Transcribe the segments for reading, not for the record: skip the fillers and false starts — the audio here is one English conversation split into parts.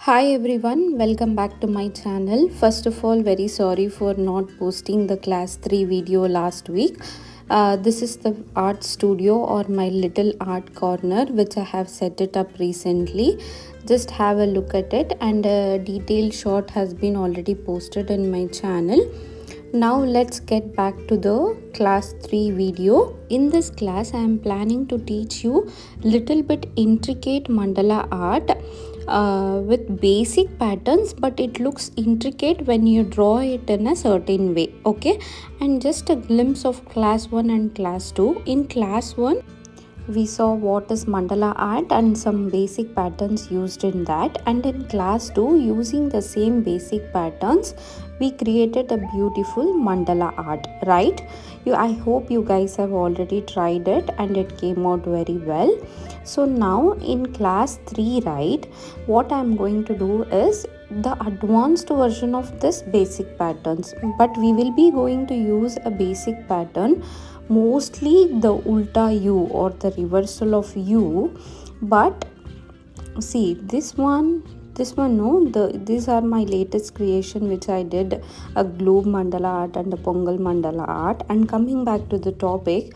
Hi everyone, welcome back to my channel. First of all, very sorry for not posting the class 3 video last week. This is the art studio or my little art corner which I have set it up recently. Just have a look at it, and a detailed shot has been already posted in my channel. Now let's get back to the class 3 video. In this class I am planning to teach you little bit intricate mandala art with basic patterns, but it looks intricate when you draw it in a certain way. Okay, and just a glimpse of class 1 and class 2. In class 1 we saw what is mandala art and some basic patterns used in that, and in class 2 using the same basic patterns we created a beautiful mandala art, right? I hope you guys have already tried it and it came out very well. So now in class 3, right, what I'm going to do is the advanced version of this basic patterns, but we will be going to use a basic pattern, mostly the ulta U or the reversal of U. But see this one no, these are my latest creation which I did, a globe mandala art and a pongal mandala art. And coming back to the topic,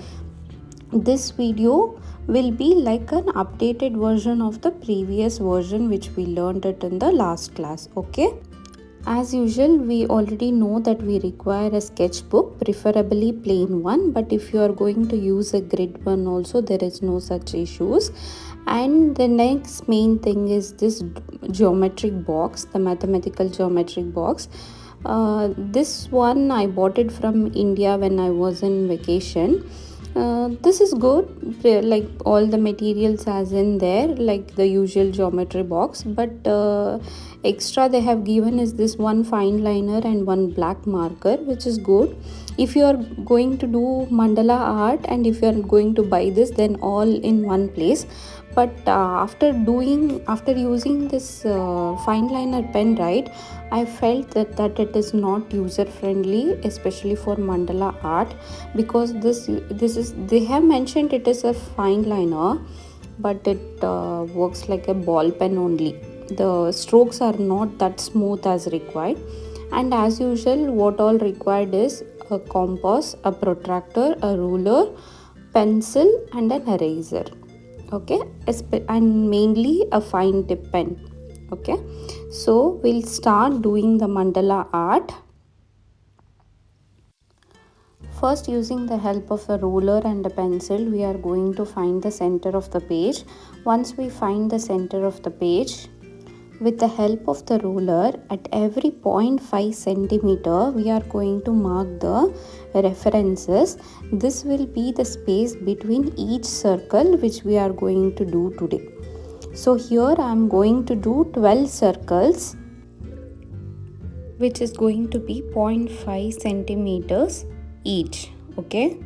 this video will be like an updated version of the previous version which we learned it in the last class. Okay, as usual we already know that we require a sketchbook, preferably plain one, but if you are going to use a grid one also, there is no such issues. And the next main thing is this geometric box, the mathematical geometric box. This one I bought it from India when I was in vacation. This is good, like all the materials as in there, like the usual geometry box, but extra they have given is this one fine liner and one black marker, which is good if you are going to do mandala art, and if you are going to buy this then all in one place. But after using this fine liner pen, right, I felt that it is not user friendly, especially for mandala art, because this is, they have mentioned it is a fine liner, but it works like a ball pen only. The strokes are not that smooth as required. And as usual, what all required is a compass, a protractor, a ruler, pencil and an eraser. Okay, and mainly a fine tip pen. Okay, so we'll start doing the mandala art. First, using the help of a ruler and a pencil, we are going to find the center of the page. Once we find the center of the page, with the help of the ruler, at every 0.5 centimeter, we are going to mark the references. This will be the space between each circle which we are going to do today. So here I am going to do 12 circles, which is going to be 0.5 centimeters each. Okay,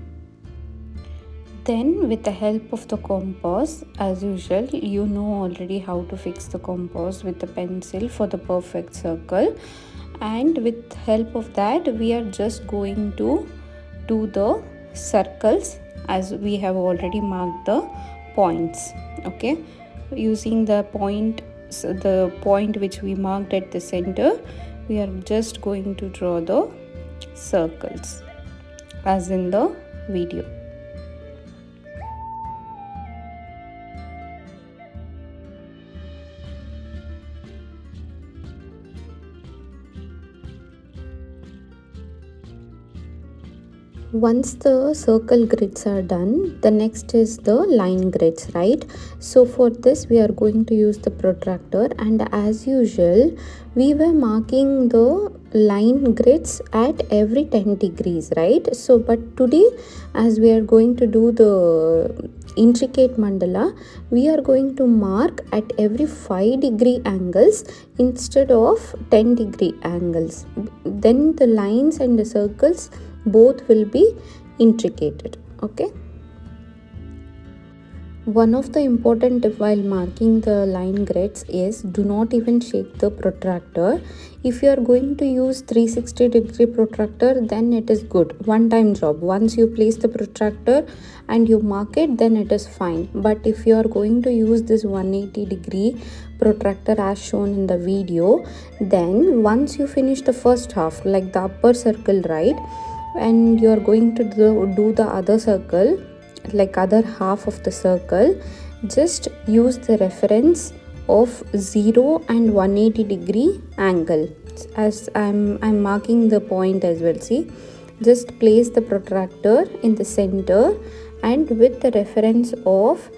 then with the help of the compass, as usual, you know already how to fix the compass with the pencil for the perfect circle, and with help of that we are just going to do the circles as we have already marked the points. Okay, using the point which we marked at the center, we are just going to draw the circles as in the video. Once the circle grids are done, the next is the line grids, right? So for this we are going to use the protractor, and as usual we were marking the line grids at every 10 degrees, right? So but today, as we are going to do the intricate mandala, we are going to mark at every 5-degree angles instead of 10-degree angles. Then the lines and the circles both will be intricated. Okay, one of the important tip while marking the line grids is do not even shake the protractor. If you are going to use 360-degree protractor, then it is good, one time job. Once you place the protractor and you mark it, then it is fine. But if you are going to use this 180-degree protractor as shown in the video. Then once you finish the first half, like the upper circle, right, and you're going to do the other circle, like other half of the circle, just use the reference of 0 and 180 degree angle, as I'm marking the point as well. See, just place the protractor in the center and with the reference of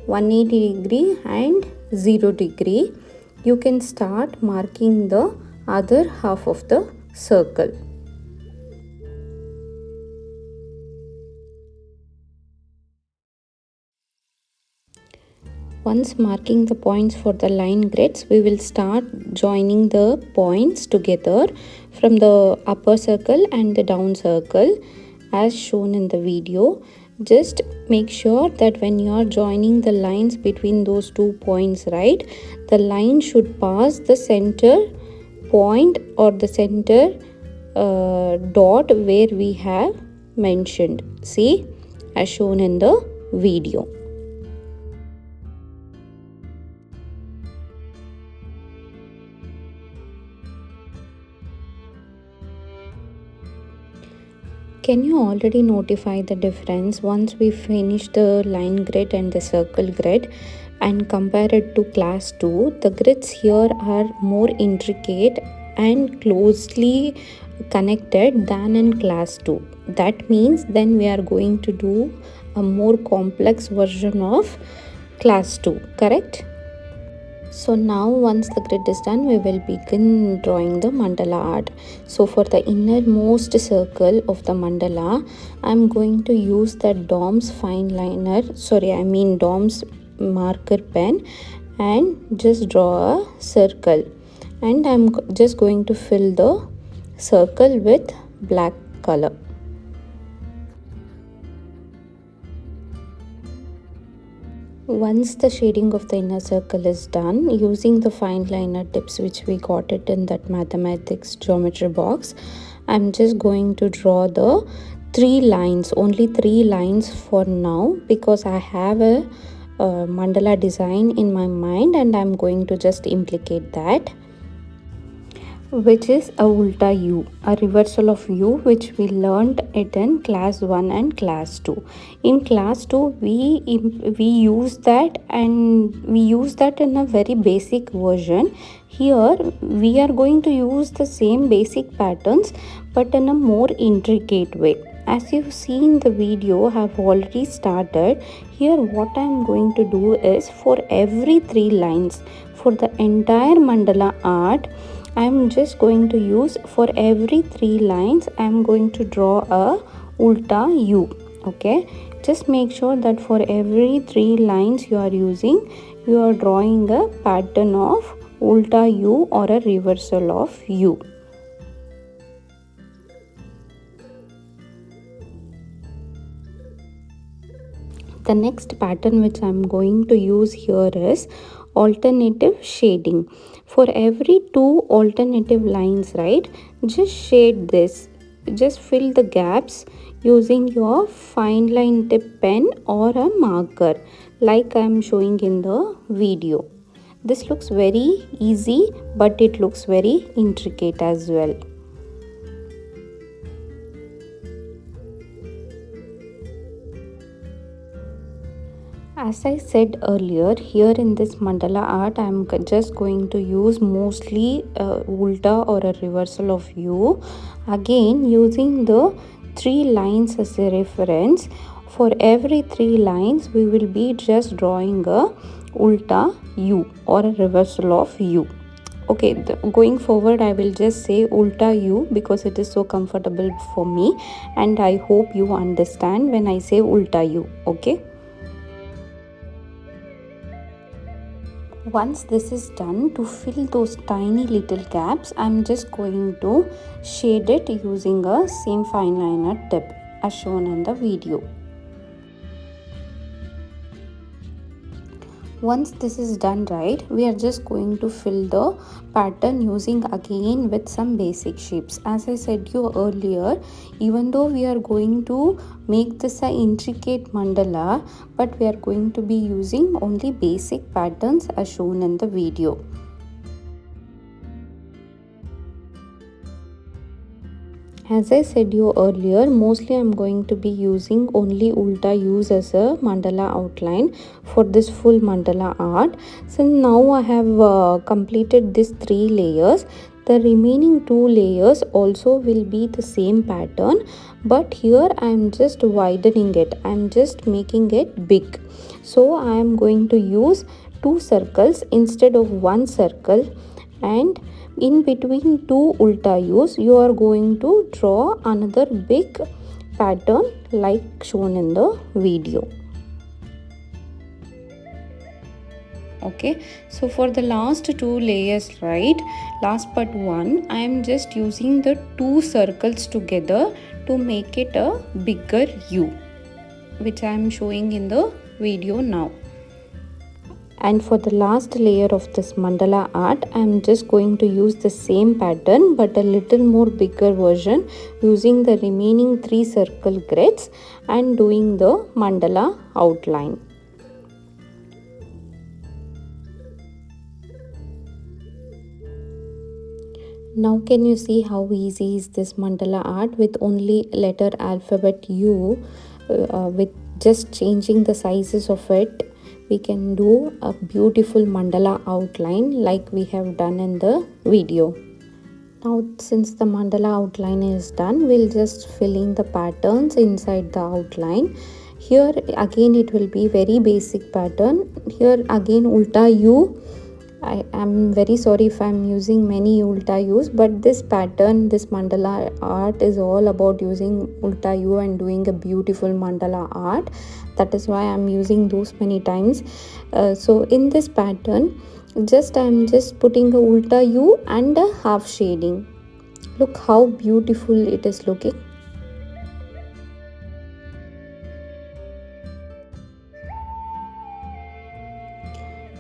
180 degree and 0 degree, you can start marking the other half of the circle. Once marking the points for the line grids, we will start joining the points together from the upper circle and the down circle as shown in the video. Just make sure that when you are joining the lines between those 2 points, right, the line should pass the center point or the center dot where we have mentioned. See, as shown in the video. Can you already notify the difference once we finish the line grid and the circle grid and compare it to class 2? The grids here are more intricate and closely connected than in class 2. That means then we are going to do a more complex version of class 2, correct? So now once the grid is done, we will begin drawing the mandala art. So for the innermost circle of the mandala, I'm going to use the Dom's Dom's marker pen and just draw a circle. And I'm just going to fill the circle with black color. Once the shading of the inner circle is done, using the fine liner tips which we got it in that mathematics geometry box, I'm just going to draw the 3 lines, only 3 lines for now, because I have a mandala design in my mind and I'm going to just implicate that, which is a ulta U, a reversal of U, which we learned it in class 1 and class 2. In class 2 we use that, and we use that in a very basic version. Here we are going to use the same basic patterns but in a more intricate way. As you see in the video, I have already started. Here what I am going to do is, for every 3 lines for the entire mandala art, I am just going to use, for every 3 lines I am going to draw a ulta U. Okay, just make sure that for every 3 lines you are drawing a pattern of ulta U or a reversal of U. The next pattern which I am going to use here is alternative shading. For every 2 alternative lines, right, just shade this, just fill the gaps using your fine line tip pen or a marker like I am showing in the video. This looks very easy, but it looks very intricate as well. As I said earlier, here in this mandala art, I am just going to use mostly ulta or a reversal of U. Again, using the 3 lines as a reference. For every 3 lines, we will be just drawing a ulta U or a reversal of U. Okay, going forward, I will just say ulta U because it is so comfortable for me, and I hope you understand when I say ulta U. Okay. Once this is done, to fill those tiny little gaps, I'm just going to shade it using a same fine liner tip as shown in the video. Once this is done right, we are just going to fill the pattern using again with some basic shapes. As I said you earlier, even though we are going to make this a intricate mandala, but we are going to be using only basic patterns as shown in the video. As I said you earlier, mostly I'm going to be using only ulta use as a mandala outline for this full mandala art. So now I have completed these 3 layers. The remaining 2 layers also will be the same pattern, but here I am just widening it. I am just making it big. So I am going to use 2 circles instead of 1 circle, and in between 2 ulta U's you are going to draw another big pattern like shown in the video. Okay, so for the last 2 layers, right, last but 1, I am just using the 2 circles together to make it a bigger U, which I am showing in the video now. And for the last layer of this mandala art, I am just going to use the same pattern but a little more bigger version, using the remaining 3 circle grids and doing the mandala outline. Now can you see how easy is this mandala art with only letter alphabet U? With just changing the sizes of it, we can do a beautiful mandala outline like we have done in the video. Now since the mandala outline is done, we'll just fill in the patterns inside the outline. Here again it will be very basic pattern. Here again ulta U. I am very sorry if I am using many ulta U's, but this pattern, this mandala art is all about using ulta U and doing a beautiful mandala art. That is why I am using those many times. So in this pattern, I am just putting a ulta U and a half shading. Look how beautiful it is looking.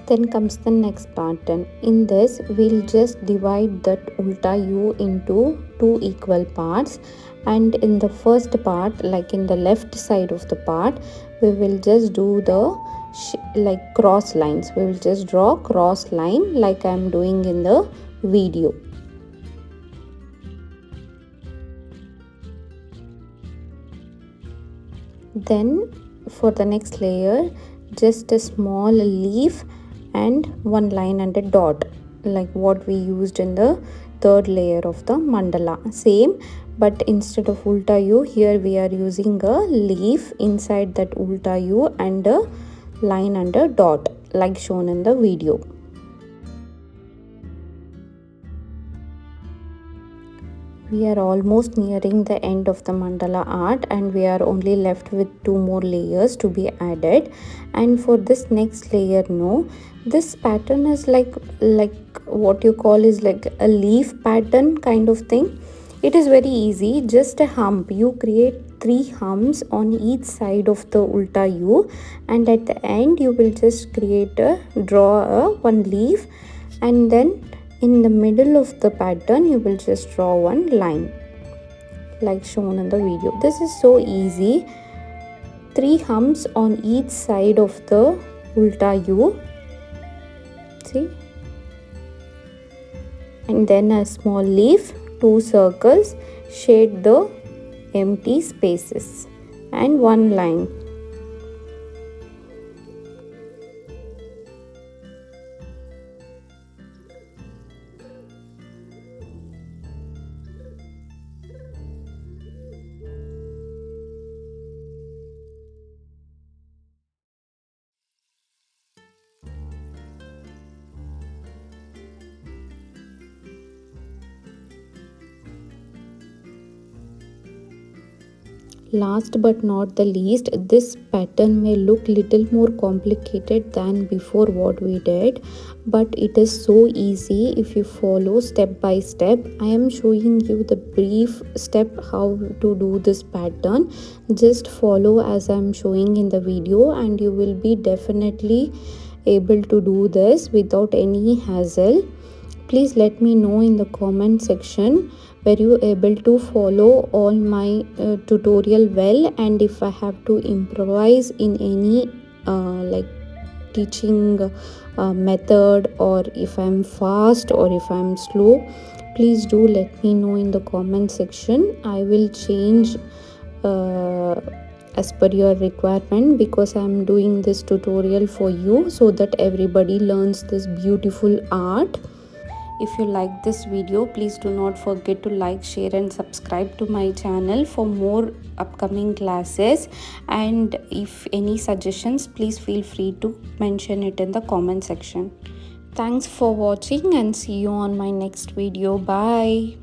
Then comes the next pattern. In this, we'll just divide that ulta U into 2 equal parts, and in the first part, like in the left side of the part, we will just do the like cross lines. We will just draw cross line like I am doing in the video. Then for the next layer, just a small leaf and 1 line and a dot like what we used in the third layer of the mandala. Same, but instead of ulta U, here we are using a leaf inside that ulta U and a line and a dot like shown in the video. We are almost nearing the end of the mandala art and we are only left with 2 more layers to be added. And for this next layer, this pattern is like what you call is like a leaf pattern kind of thing. It is very easy, just a hump. You create 3 humps on each side of the ulta U, and at the end you will just draw a 1 leaf, and then in the middle of the pattern you will just draw 1 line like shown in the video. This is so easy. 3 humps on each side of the ulta U, see, and then a small leaf, 2 circles, shade the empty spaces, and 1 line. Last but not the least, this pattern may look little more complicated than before what we did, but it is so easy if you follow step by step. I am showing you the brief step how to do this pattern. Just follow as I am showing in the video and you will be definitely able to do this without any hassle? Please let me know in the comment section. Were you able to follow all my tutorial well, and if I have to improvise in any like teaching method, or if I'm fast or if I'm slow, please do let me know in the comment section. I will change uh, as per your requirement, because I'm doing this tutorial for you so that everybody learns this beautiful art. If you like this video, please do not forget to like, share and subscribe to my channel for more upcoming classes. And if any suggestions, please feel free to mention it in the comment section. Thanks for watching and see you on my next video. Bye.